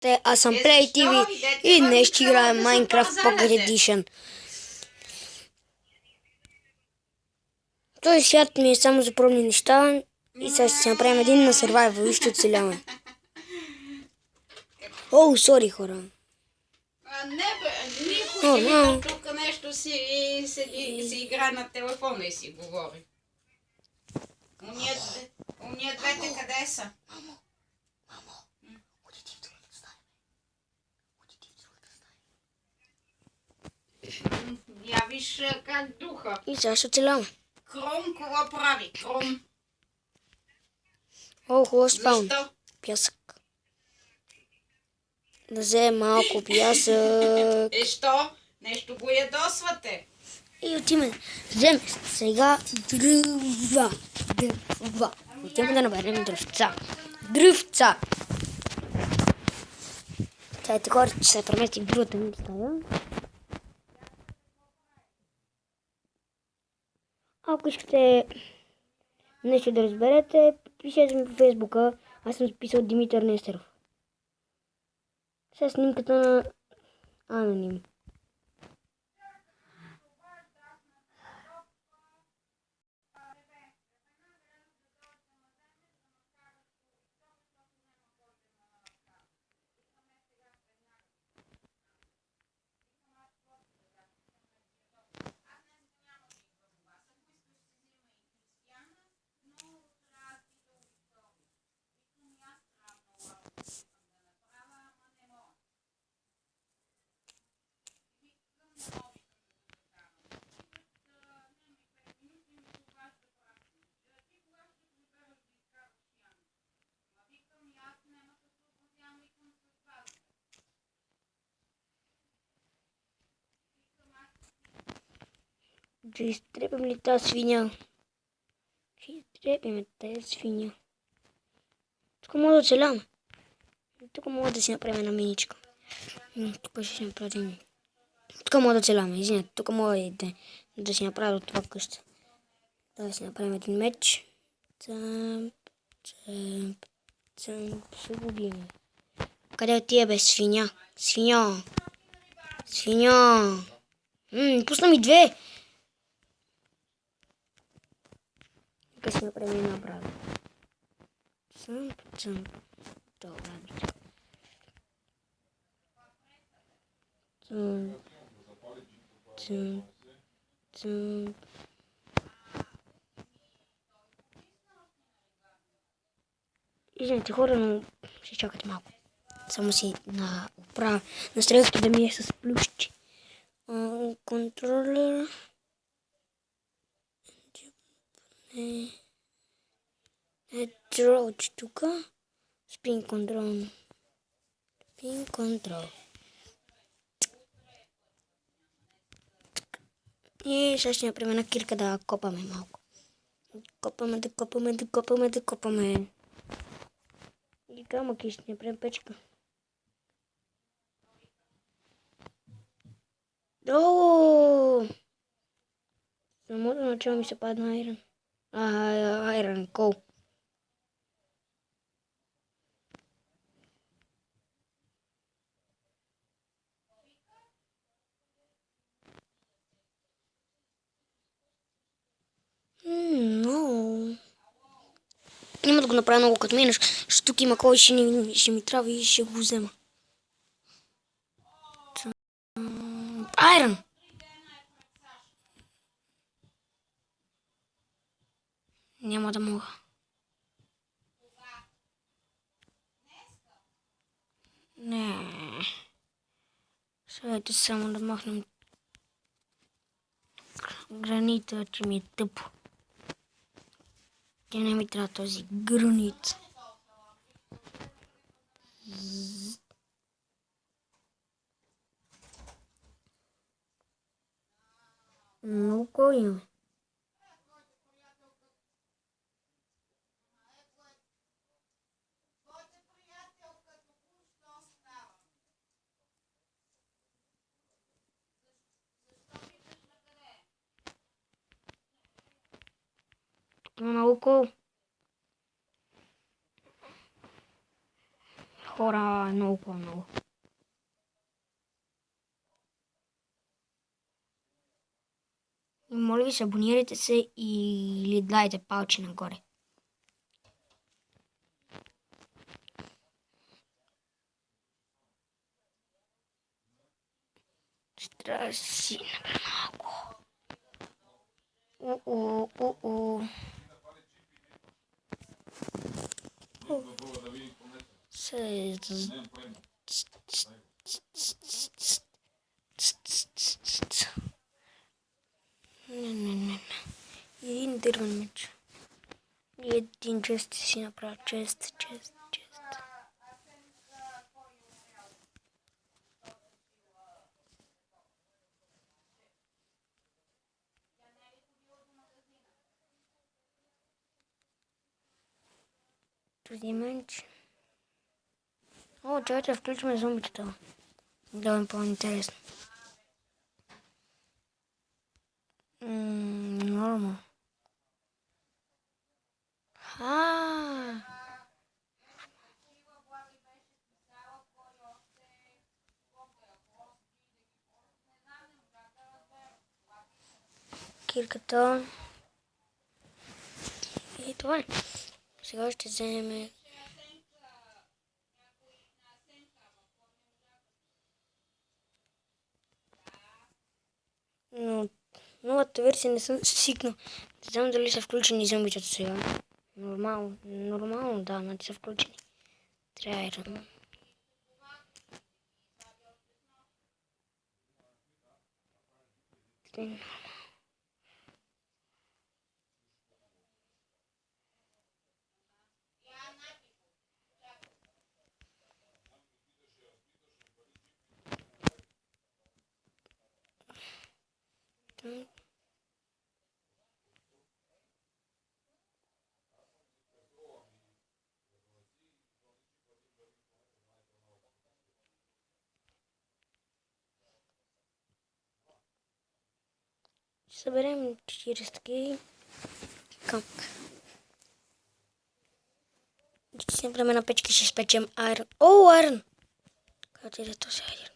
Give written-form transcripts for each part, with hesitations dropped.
сте, аз съм Play TV и днес ще играем Minecraft Pocket Edition. Този свят ми е само за пробни неща и сега ще си направим един на Survival и ще оцеляваме. О, сори хора. Не бе, никой тук нещо си игра на телефона и си говори. Уния двете къде са? Я виж как духа. И сега ще оцеляваме. Кром, какво прави? Кром. О, хубаво спаун. Защо? Пясък. Да вземем малко пясък. Що? Нещо го ядосвате. И отиваме. Вземем сега дръва. Отиваме да наберем дръвца. Дръвца. Чайте хора, че се премести в другата ми стая. Ако искате нещо да разберете, пишете ми по Фейсбука. Аз съм записал Димитър Нестеров. Сега снимката на аноним. Да изтребим ли тази свиня? Ще изтребим тази свиня. Тук мога да оцеляваме. Тук мога да си направим една миничка. Тук ще си направим. Тук мога да оцеляваме, извинете. Тук мога да си направя от това къща. Да си направим един меч. Цъмп. Ще го убием. Къде отива бе, свиня? Свиня. Пусна ми две. Нека си направим една брада. Цъмп. Добре. Цъмп. Извинете хора, но ще чакате малко. Само си направя настройката да ми е с плющи. Контролер. Дроуч тук. Спин контрол. И сега ще направим една кирка да копаме малко. Копаме. И камък и ще направим печка. Само да начало ми се падна айрон. Айрон кол. Няма да го направя много като минеш, защото тук има кой ще ми трябва и ще го взема. Айрон! Няма да мога. Не. Съвете само да махнем гранита, че ми е тъпо. Тя не ми трябва този гранит. Много кой имаме. Има много кол. хора много по-много. И моля ви се, абонирайте се или дайте палче нагоре. Трябва да си направя малко. Не. Един дървен меч. И един чест си направя. Чест. Този меч. О, чакайте да включим зомбитата. Да е по-интересно. Нормално. Кирката. И това е. Сега ще вземем. Но новата версия не съм свикнал. Не знам дали са включени зомбичата сега. Нормално, да, но са включени. Трябва да. Съберем 40 таки камък. Ще си направим на печка, ще спечем айрон. О, айрон! Къде е този айрон?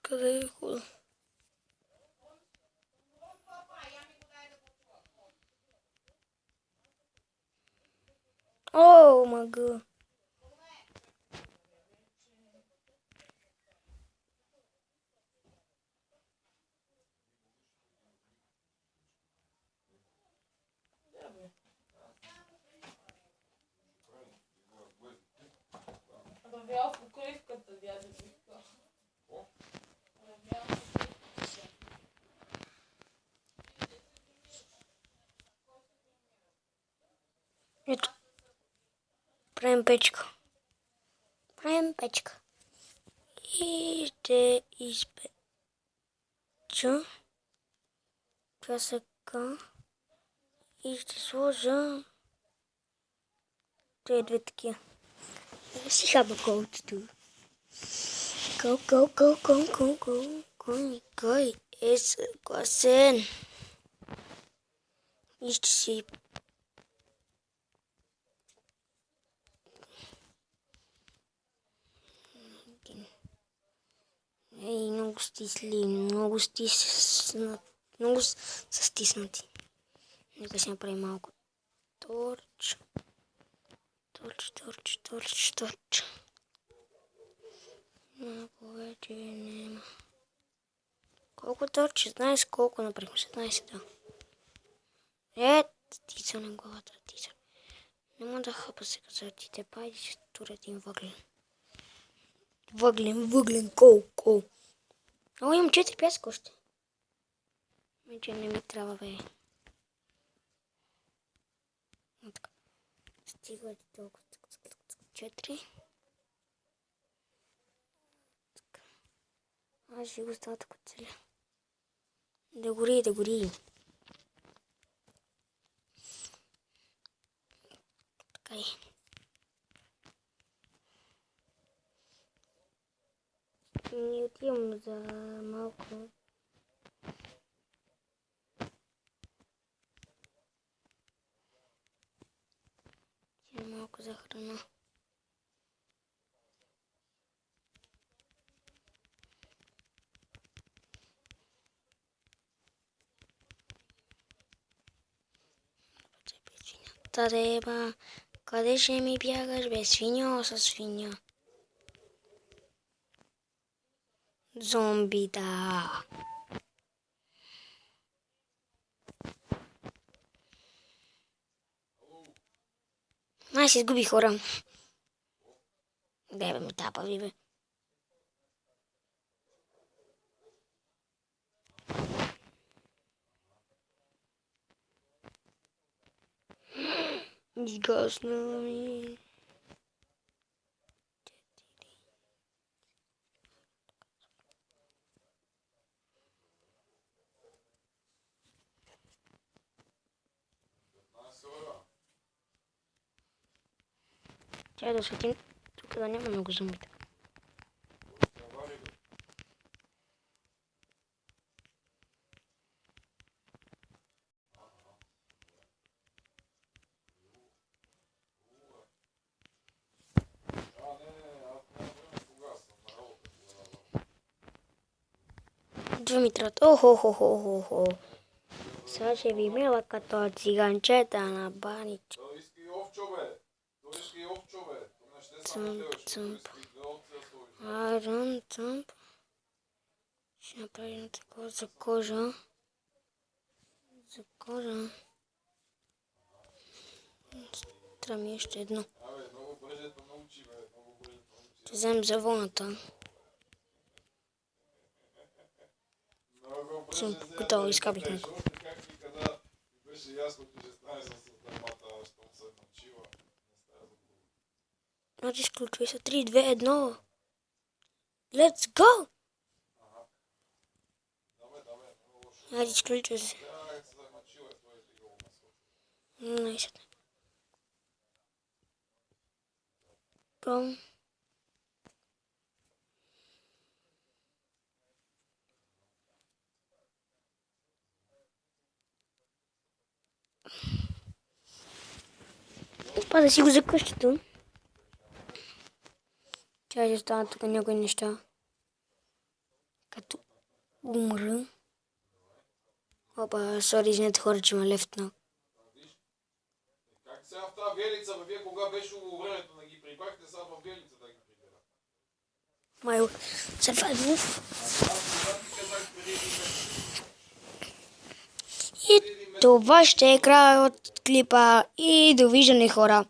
Къде е хубаво? О, мага! Ето. Правим печка. И ще изпеча пясъка и ще сложа тези две такива. Си хаба колчето. Кой е съгласен? И ще си много са стиснати. Нека си направим малко торч. Малко вече няма. Колко торчи? Знаеш колко направим? 16, да. Тица на главата, тица. Няма да хапа сега за тите пайди, ще тура един въглен. Въглен, кол. О, имам 4 пяска още. Вече не ми трябва, бе. Стига ти толкова. 4. Аз ще го става така целя. Да гори. Така е. Ние отивам за малко. Малко за храна. Треба. Къде ще ми бягаш, бе, свиньо, свиня? Зомбита. Май се изгуби, хора. Дай бе, ме тапави, бе. Изгасна ми. Чай да светим. Тук да няма много зомбита. Димитрът, охо. Сега ще ви мила като циганчета на баничка. Цъмп. Айрон, цъмп. Ще направим такова за кожа. Трябва ми още едно. Ще вземем за вълната. Цъмп, готово, изкаплих него. Значи изключвай се 3, 2, 1. Let's go! Айде, изключвай се. Найс. Бом. Пада си го за къщата. Чай ще стана тук някои неща. Като умра. Опа, сори, извинете хора, че ме лефтна. Как сега в тази велица, бе, вие кога беше времето да ги прибахте, сега в велица да ги прибера? Майо, сърфадно. И това ще е край от клипа и довиждане, хора.